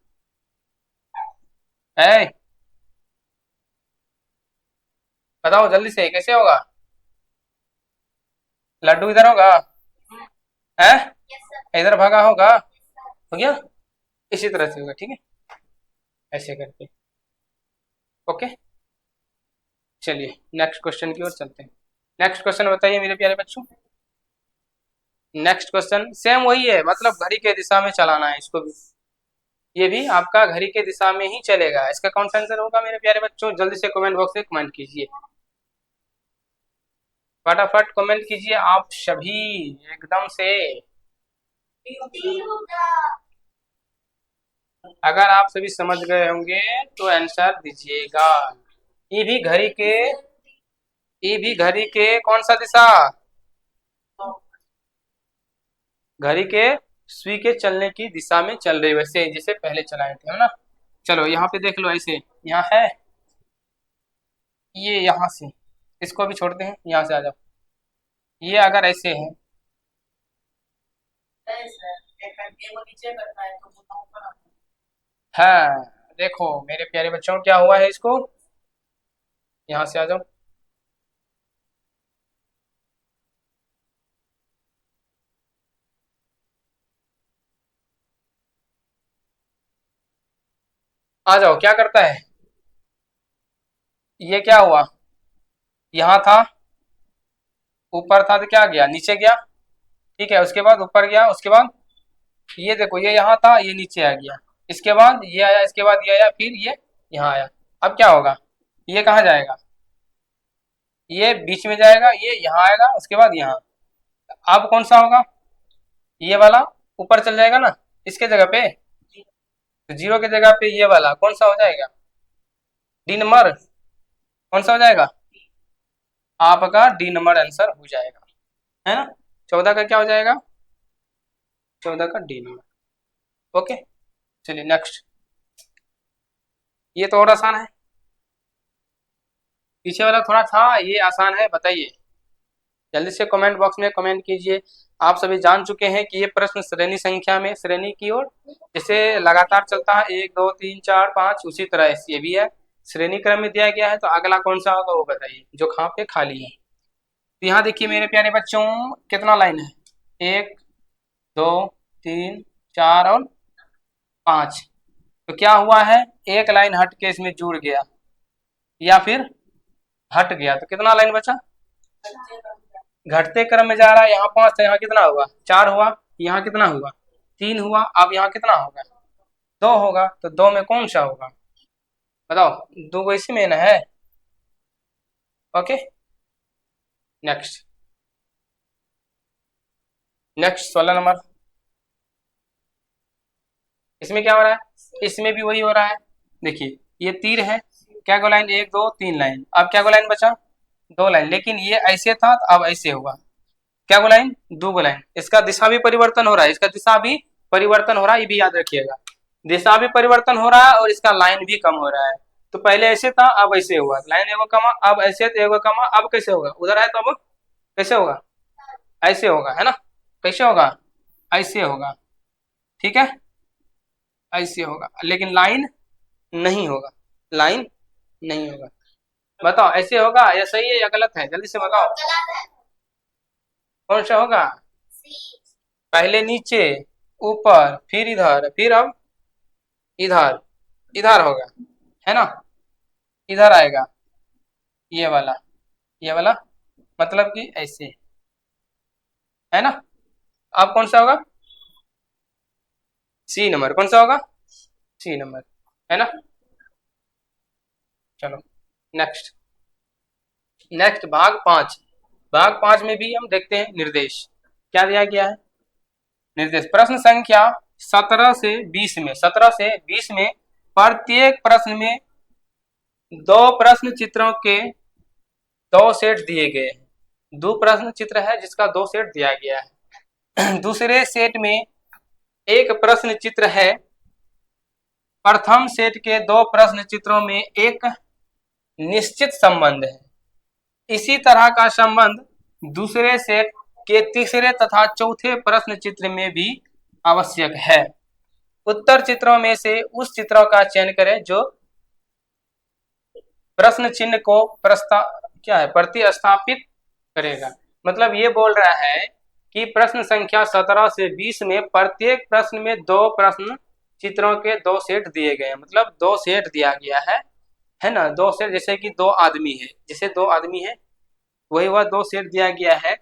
B: है, बताओ जल्दी से कैसे होगा, लड्डू इधर होगा, है इधर भागा होगा, हो गया। इसी तरह से होगा, ठीक है, ऐसे करके। ओके, चलिए नेक्स्ट क्वेश्चन की ओर चलते हैं। नेक्स्ट क्वेश्चन बताइए मेरे प्यारे बच्चों। नेक्स्ट क्वेश्चन सेम वही है, मतलब घड़ी के दिशा में चलाना है इसको भी। ये भी आपका घड़ी के दिशा में ही चलेगा। इसका कौन सा आंसर होगा मेरे प्यारे बच्चों, जल्दी से कमेंट बॉक्स में कमेंट कीजिए, फटाफट कमेंट कीजिए आप सभी एकदम से। अगर आप सभी समझ गए होंगे तो आंसर दीजिएगा। ये भी घड़ी के, कौन सा दिशा, घड़ी के सुई के चलने की दिशा में चल रही, वैसे जैसे पहले चलाए थे, है ना। चलो यहाँ पे देख लो, ऐसे यहाँ है, ये यहाँ से इसको भी छोड़ते हैं, यहाँ से आ जाओ, ये अगर ऐसे है,
A: वो नीचे करता है तो वो ऊपर आता
B: हाँ देखो मेरे प्यारे बच्चों क्या हुआ है इसको, यहाँ से आ जाओ। आ जाओ, क्या करता है, ये क्या हुआ, यहाँ था, ऊपर था तो क्या गया, नीचे गया, ठीक है, उसके बाद ऊपर गया, उसके बाद ये देखो ये यहाँ था, ये नीचे आ गया, इसके बाद ये आया, इसके बाद ये आया, फिर ये यहाँ आया। अब क्या होगा, ये कहाँ जाएगा, ये बीच में जाएगा, ये यहाँ आएगा, उसके बाद यहाँ। अब कौन सा होगा, ये वाला ऊपर चल जाएगा ना इसके जगह पे, तो जीरो की जगह पे ये वाला कौन सा हो जाएगा, डी नंबर, कौन सा हो जाएगा, आपका डी नंबर आंसर हो जाएगा, है ना। 14 का क्या हो जाएगा, 14 का डी नंबर। ओके, चलिए नेक्स्ट, ये तो और आसान है, पीछे वाला थोड़ा था, ये आसान है, बताइए जल्दी से कमेंट बॉक्स में कमेंट कीजिए। आप सभी जान चुके हैं कि ये प्रश्न श्रेणी संख्या में, श्रेणी की ओर जैसे लगातार चलता है, 1 2 3 4 5, उसी तरह ये भी है, श्रेणी क्रम में दिया गया है, तो अगला कौन सा होगा वो बताइए, जो कहाँ पे खाली है। तो यहाँ देखिए मेरे प्यारे बच्चों, कितना लाइन है, 1 2 3 4 और 5, तो क्या हुआ है, एक लाइन हट के इसमें जुड़ गया या फिर हट गया, तो कितना लाइन बचा, घटते क्रम में जा रहा है, यहाँ 5 था, यहाँ कितना हुआ, 4 हुआ, यहाँ कितना हुआ, 3 हुआ, अब यहाँ कितना होगा, 2 होगा, तो 2 में कौन सा होगा बताओ, 2 को इसी में ना है। ओके, नेक्स्ट, नेक्स्ट 16 नंबर, इसमें क्या हो रहा है, इसमें भी वही हो रहा है, देखिए ये तीर है, क्या को लाइन, 1 2 3 लाइन, अब क्या को लाइन बचा, 2 लाइन, लेकिन ये ऐसे था तो अब ऐसे हुआ, क्या को लाइन, 2 को लाइन, इसका दिशा भी परिवर्तन हो रहा है, इसका दिशा भी परिवर्तन हो रहा है, ये भी याद रखिएगा, दिशा भी परिवर्तन हो रहा है और इसका लाइन भी कम हो रहा है, तो पहले ऐसे था अब ऐसे हुआ, लाइन एगो कमा, अब ऐसे तो एगो कमा, अब कैसे होगा, उधर है तो अब कैसे होगा, ऐसे होगा, है ना, कैसे होगा, ऐसे होगा, ठीक है, ऐसे होगा, लेकिन लाइन नहीं होगा, लाइन नहीं होगा, बताओ ऐसे होगा या सही है या गलत है, जल्दी से बताओ कौन सा होगा, पहले नीचे, ऊपर, फिर इधर, फिर अब इधर, इधर होगा, है ना, इधर आएगा, ये वाला, ये वाला, मतलब कि ऐसे, है ना। अब कौन सा होगा, सी नंबर, कौन सा होगा, सी नंबर, है ना। चलो नेक्स्ट, नेक्स्ट भाग 5, भाग 5 में भी हम देखते हैं निर्देश, क्या दिया गया है, निर्देश, प्रश्न संख्या 17 से 20 में, 17 से 20 में प्रत्येक प्रश्न में 2 प्रश्न चित्रों के 2 सेट दिए गए हैं, 2 प्रश्न चित्र है जिसका 2 सेट दिया गया है। दूसरे सेट में एक प्रश्न चित्र है, प्रथम सेट के 2 प्रश्न चित्रों में एक निश्चित संबंध है, इसी तरह का संबंध दूसरे सेट के तीसरे तथा चौथे प्रश्न चित्र में भी आवश्यक है। उत्तर चित्रों में से उस चित्रों का चयन करें जो प्रश्न चिन्ह को प्रतिस्थापित करेगा। मतलब ये बोल रहा है कि प्रश्न संख्या 17 से 20 में प्रत्येक प्रश्न में 2 प्रश्न चित्रों के 2 सेट दिए गए हैं, मतलब 2 सेट दिया गया है ना, 2 सेट, जैसे कि 2 आदमी है, जैसे 2 आदमी है वही वह 2 सेट दिया गया है।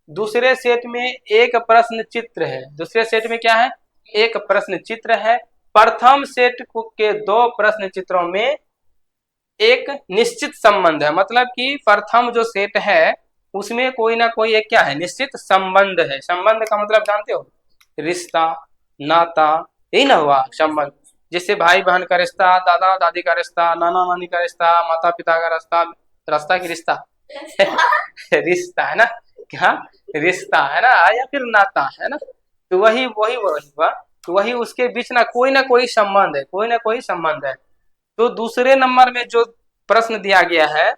B: दूसरे सेट में एक प्रश्न चित्र है, दूसरे सेट में क्या है, एक प्रश्न चित्र है, प्रथम सेट के 2 प्रश्न चित्रों में एक निश्चित संबंध है, मतलब कि प्रथम जो सेट है उसमें कोई ना कोई एक क्या है, निश्चित संबंध है। संबंध का मतलब जानते हो, रिश्ता, नाता, यही ना हुआ संबंध, जैसे भाई बहन का रिश्ता, दादा दादी का रिश्ता, नाना नानी का रिश्ता, माता पिता का रिश्ता, रास्ता की रिश्ता रिश्ता है ना, क्या रिश्ता है ना, या फिर नाता है ना, तो वही वही वही हुआ, तो वही उसके बीच ना कोई संबंध है, कोई ना कोई संबंध है। तो दूसरे नंबर में जो प्रश्न दिया गया है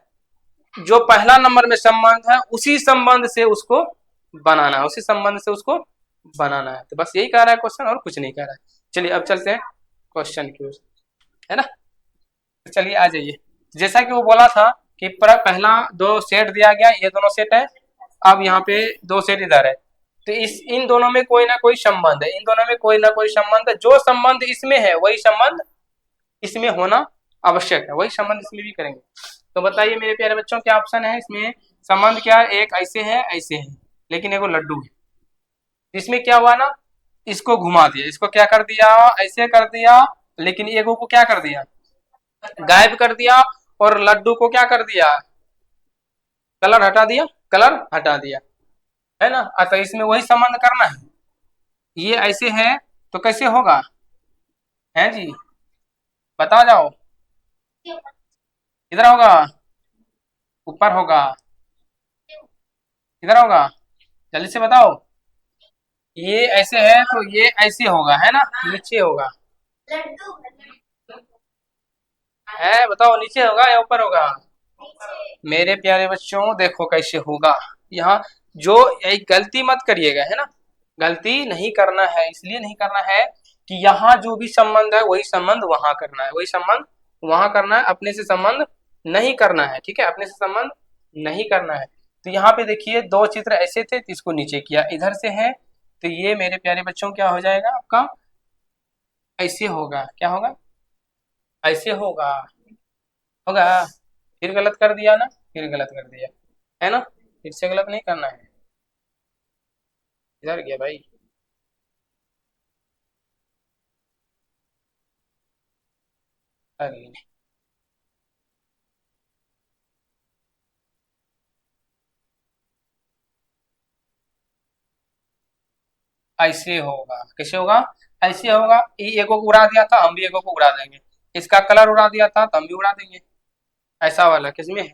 B: जो पहला नंबर में संबंध है उसी संबंध से उसको बनाना है, उसी संबंध से उसको बनाना है। तो बस यही कह रहा है क्वेश्चन, और कुछ नहीं कह रहा है। चलिए अब चलते हैं क्वेश्चन की ओर, है ना। तो चलिए आ जाइए। जैसा कि वो बोला था कि पहला दो सेट दिया गया, ये दोनों सेट है, अब यहाँ पे दो सेट इधर है, तो इन दोनों में कोई ना कोई संबंध है, इन दोनों में कोई ना कोई संबंध है। जो संबंध इसमें है वही संबंध इसमें होना आवश्यक है, वही संबंध इसमें भी करेंगे। तो बताइए मेरे प्यारे बच्चों क्या ऑप्शन है इसमें? संबंध क्या है? एक ऐसे है, ऐसे है, लेकिन एगो लड्डू है। इसमें क्या हुआ ना, इसको घुमा दिया, इसको क्या कर दिया, ऐसे कर दिया, लेकिन एगो को क्या कर दिया, गायब कर दिया, और लड्डू को क्या कर दिया, कलर हटा दिया, कलर हटा दिया, है ना। तो इसमें वही संबंध करना है। ये ऐसे है तो कैसे होगा, है जी, बता जाओ। इधर होगा, ऊपर होगा, इधर होगा, जल्दी से बताओ। ये ऐसे है तो ये ऐसे होगा, है ना, नीचे होगा, है, बताओ नीचे होगा या ऊपर होगा? मेरे प्यारे बच्चों देखो कैसे होगा। यहाँ जो एक गलती मत करिएगा, है ना, गलती नहीं करना है, इसलिए नहीं करना है कि यहाँ जो भी संबंध है वही संबंध वहां करना है, वही संबंध वहां करना है, अपने से संबंध नहीं करना है, ठीक है, अपने से संबंध नहीं करना है। तो यहाँ पे देखिए दो चित्र ऐसे थे तो इसको नीचे किया, इधर से है तो ये मेरे प्यारे बच्चों क्या हो जाएगा आपका, ऐसे होगा, क्या होगा, ऐसे होगा, होगा। फिर गलत कर दिया ना, फिर गलत कर दिया, है ना, फिर से गलत नहीं करना है। इधर गया भाई, अरे ऐसे होगा, कैसे होगा, ऐसे होगा। ये एगो को उड़ा दिया था, हम भी एगो को उड़ा देंगे, इसका कलर उड़ा दिया था तो हम भी उड़ा देंगे। ऐसा वाला किसमें है,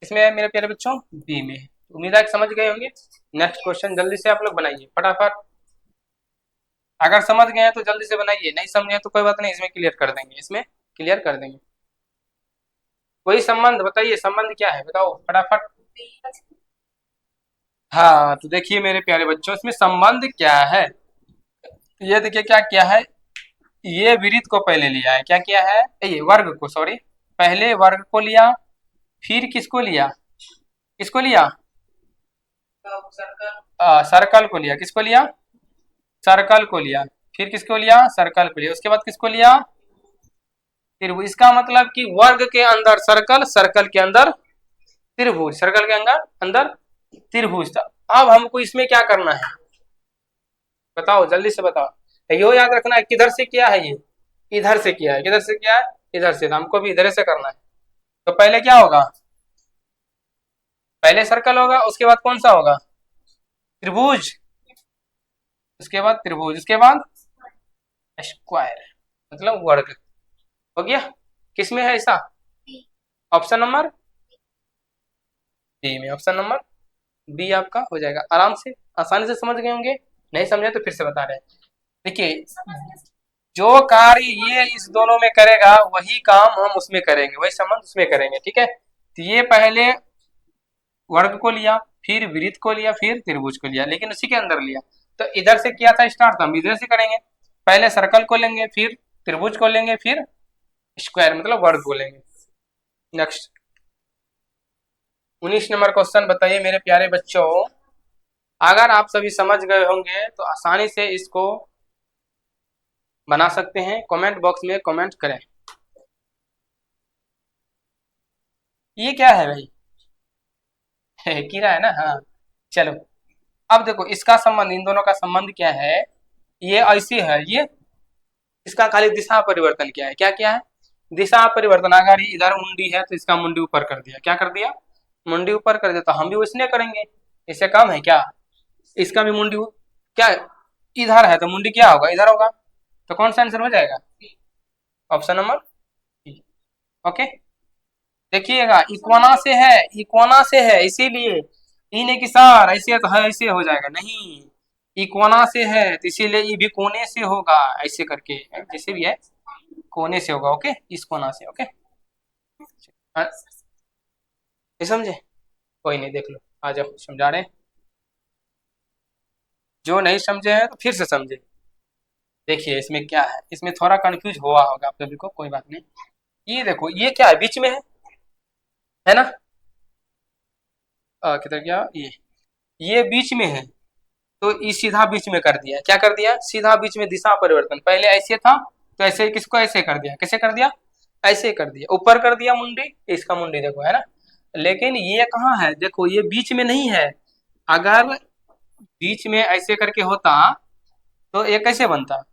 B: इसमें है मेरे प्यारे बच्चों, बी में है। उम्मीद है कि समझ गए होंगे। नेक्स्ट क्वेश्चन जल्दी से आप लोग बनाइए फटाफट। अगर समझ गए हैं तो जल्दी से बनाइए, नहीं समझे तो कोई बात नहीं, इसमें क्लियर कर देंगे, इसमें क्लियर कर देंगे। वही संबंध बताइए, संबंध क्या है बताओ फटाफट। हाँ तो देखिए मेरे प्यारे बच्चों इसमें संबंध क्या है, ये देखिए क्या क्या है। ये विरित को पहले लिया है, क्या किया है, ये वर्ग को, सॉरी, पहले वर्ग को लिया, फिर किसको लिया, किसको लिया, सर्कल को लिया, किसको लिया, सर्कल को लिया, फिर किसको लिया, सर्कल को लिया, उसके बाद किसको लिया, त्रिभुज। इसका मतलब कि वर्ग के अंदर सर्कल, सर्कल के अंदर त्रिभुज, सर्कल के अंदर अंदर त्रिभुज था। अब हमको इसमें क्या करना है बताओ, जल्दी से बताओ। यो याद रखना है किधर से किया है, ये इधर से किया है, किधर से किया है, इधर से, तो हमको भी इधर से करना है। तो पहले क्या होगा, पहले सर्कल होगा, उसके बाद कौन सा होगा, त्रिभुज, उसके बाद त्रिभुज, उसके बाद स्क्वायर, मतलब वर्ग, हो गया। किसमें है ऐसा, ऑप्शन नंबर बी में, ऑप्शन नंबर बी आपका हो जाएगा। आराम से आसानी से समझ गए होंगे, नहीं समझे तो फिर से बता रहे हैं। देखिए जो कार्य ये इस दोनों में करेगा वही काम हम उसमें करेंगे, वही संबंध उसमें करेंगे, ठीक है। तो ये पहले वर्ग को लिया, फिर वृत्त को लिया, फिर त्रिभुज को लिया, लेकिन उसी के अंदर लिया। तो इधर से किया था स्टार्ट, तो हम इधर से करेंगे, पहले सर्कल को लेंगे, फिर त्रिभुज को लेंगे, फिर स्क्वायर मतलब वर्ग को लेंगे। नेक्स्ट 19 नंबर क्वेश्चन बताइए मेरे प्यारे बच्चों। अगर आप सभी समझ गए होंगे तो आसानी से इसको बना सकते हैं, कमेंट बॉक्स में कमेंट करें। ये क्या है भाई कीड़ा है ना, हाँ। चलो अब देखो इसका संबंध, इन दोनों का संबंध क्या है, ये ऐसी है, ये इसका खाली दिशा परिवर्तन क्या है, क्या क्या है, दिशा परिवर्तन। अगर ये इधर मुंडी है तो इसका मुंडी ऊपर कर दिया, क्या कर दिया, मुंडी ऊपर कर दिया, तो हम भी उसने करेंगे, इससे कम है क्या, इसका भी मुंडी क्या इधर है तो मुंडी क्या होगा, इधर होगा। तो कौन सा आंसर हो जाएगा, ऑप्शन नंबर, ओके। देखिएगा इक्वाना से है, इक्वाना से है, इसीलिए इन एक सार ऐसे तो है, ऐसे हो जाएगा नहीं, इक्वाना से है तो इसीलिए ये भी कोने से होगा, ऐसे करके जैसे भी है कोने से होगा, ओके, इस कोना से, ओके। नहीं समझे? कोई नहीं, देख लो, आ जाओ समझा रहे हैं। जो नहीं समझे हैं तो फिर से समझे। देखिए इसमें क्या है, इसमें थोड़ा कंफ्यूज हुआ होगा आप सभी को, कोई बात नहीं। ये देखो, ये क्या है, बीच में है ना? किधर गया ये बीच में है, तो ये सीधा बीच में कर दिया। क्या कर दिया? सीधा बीच में दिशा परिवर्तन। पहले ऐसे था तो ऐसे, किसको ऐसे कर दिया, कैसे कर दिया? ऐसे कर दिया, ऊपर कर दिया मुंडी, इसका मुंडी देखो, है ना? लेकिन ये कहाँ है, देखो ये बीच में नहीं है। अगर बीच में ऐसे करके होता तो ये कैसे बनता?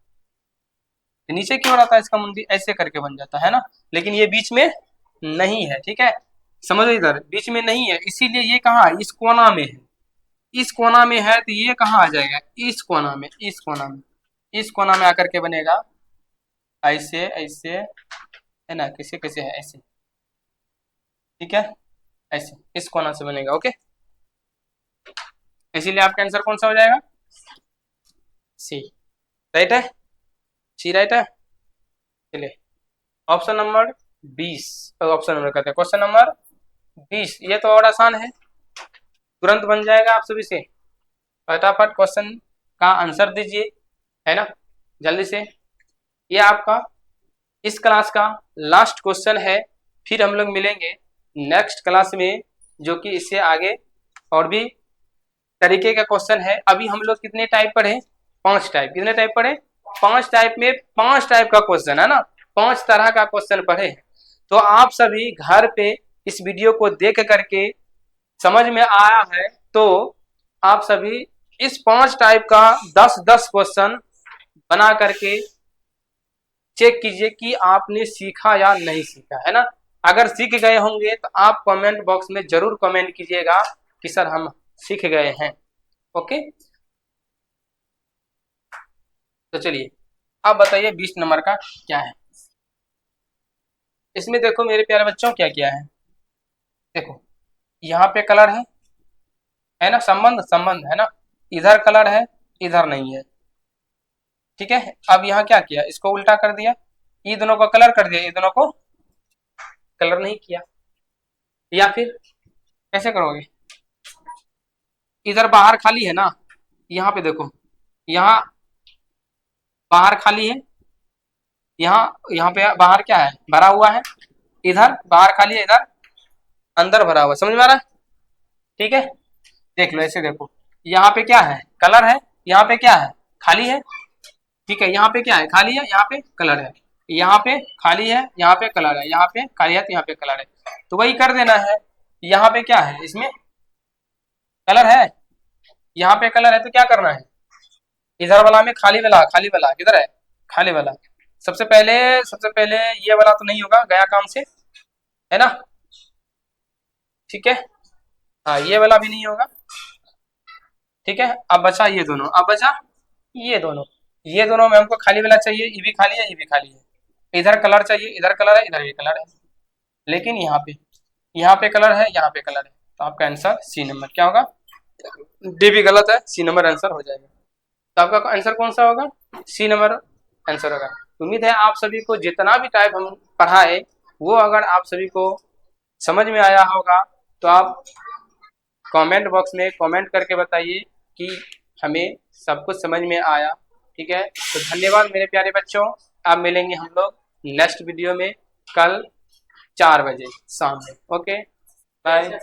B: नीचे क्यों रहता है इसका मुंडी, ऐसे करके बन जाता है ना। लेकिन ये बीच में नहीं है, ठीक है, समझो, इधर बीच में नहीं है, इसीलिए ये कहाँ है, इस कोना में है। इस कोना में है तो ये कहाँ आ जाएगा, इस कोना में, इस कोना में, इस कोना में आकर के बनेगा ऐसे ऐसे, है ना, कैसे कैसे है ऐसे, ठीक है, ऐसे इस कोना से बनेगा। ओके, इसीलिए आपका आंसर कौन सा हो जाएगा? सी। राइट है, सी राइट है। चलिए ऑप्शन नंबर 20, ऑप्शन नंबर कहते हैं क्वेश्चन नंबर 20। ये तो और आसान है, तुरंत बन जाएगा आप सभी से। फटाफट क्वेश्चन का आंसर दीजिए, है ना, जल्दी से। ये आपका इस क्लास का लास्ट क्वेश्चन है, फिर हम लोग मिलेंगे नेक्स्ट क्लास में, जो कि इससे आगे और भी तरीके का क्वेश्चन है। अभी हम लोग कितने टाइप पढ़े? 5 टाइप। कितने टाइप पढ़े? 5 टाइप में 5 टाइप का क्वेश्चन, है ना, 5 तरह का क्वेश्चन पढ़े। तो आप सभी घर पे इस वीडियो को देख करके समझ में आया है तो आप सभी इस 5 टाइप का 10-10 क्वेश्चन बना करके चेक कीजिए कि आपने सीखा या नहीं सीखा, है ना। अगर सीख गए होंगे तो आप कमेंट बॉक्स में जरूर कमेंट कीजिएगा कि सर हम सीख गए हैं। ओके, तो चलिए अब बताइए 20 नंबर का क्या है। इसमें देखो मेरे प्यारे बच्चों क्या क्या है, देखो यहाँ पे कलर है ना, संबंध संबंध है ना, इधर कलर है, इधर नहीं है, ठीक है। अब यहाँ क्या किया, इसको उल्टा कर दिया, ये दोनों को कलर कर दिया, ये दोनों को कलर नहीं किया। या फिर कैसे करोगे, इधर बाहर खाली है ना, यहाँ पे देखो, यहाँ बाहर खाली है, यहाँ पे बाहर क्या है, भरा हुआ है, इधर बाहर खाली है, इधर अंदर भरा हुआ है। समझ में आ रहा है? ठीक है, देख लो ऐसे, देखो यहाँ पे क्या है, कलर है, यहाँ पे क्या है, खाली है, ठीक है। यहाँ पे क्या है, खाली है, यहाँ पे कलर है, यहाँ पे खाली है, यहाँ पे कलर है, यहाँ पे खाली है तो यहाँ पे कलर है, तो वही कर देना है। यहाँ पे क्या है, इसमें कलर है, यहाँ पे कलर है, तो क्या करना है, इधर वाला में खाली वाला, खाली वाला किधर है, खाली वाला। सबसे पहले ये वाला तो नहीं होगा, गया काम से, है ना, ठीक है। हाँ, ये वाला भी नहीं होगा, ठीक है। अब बचा ये दोनों, अब बचा ये दोनों, ये दोनों में हमको खाली वाला चाहिए, ये भी खाली है, ये भी खाली है, इधर कलर चाहिए, इधर कलर है, इधर ये कलर है, लेकिन यहाँ पे कलर है, यहाँ पे कलर है, तो आपका आंसर सी नंबर क्या होगा, डी भी गलत है, सी नंबर आंसर हो जाएगा। तो आपका आंसर कौन सा होगा, सी नंबर आंसर होगा। उम्मीद है आप सभी को जितना भी टाइप हम पढ़ाए वो अगर आप सभी को समझ में आया होगा तो आप कमेंट बॉक्स में कमेंट करके बताइए कि हमें सब कुछ समझ में आया, ठीक है। तो धन्यवाद मेरे प्यारे बच्चों, आप मिलेंगे हम लोग नेक्स्ट वीडियो में कल 4 बजे शाम में। Okay, bye.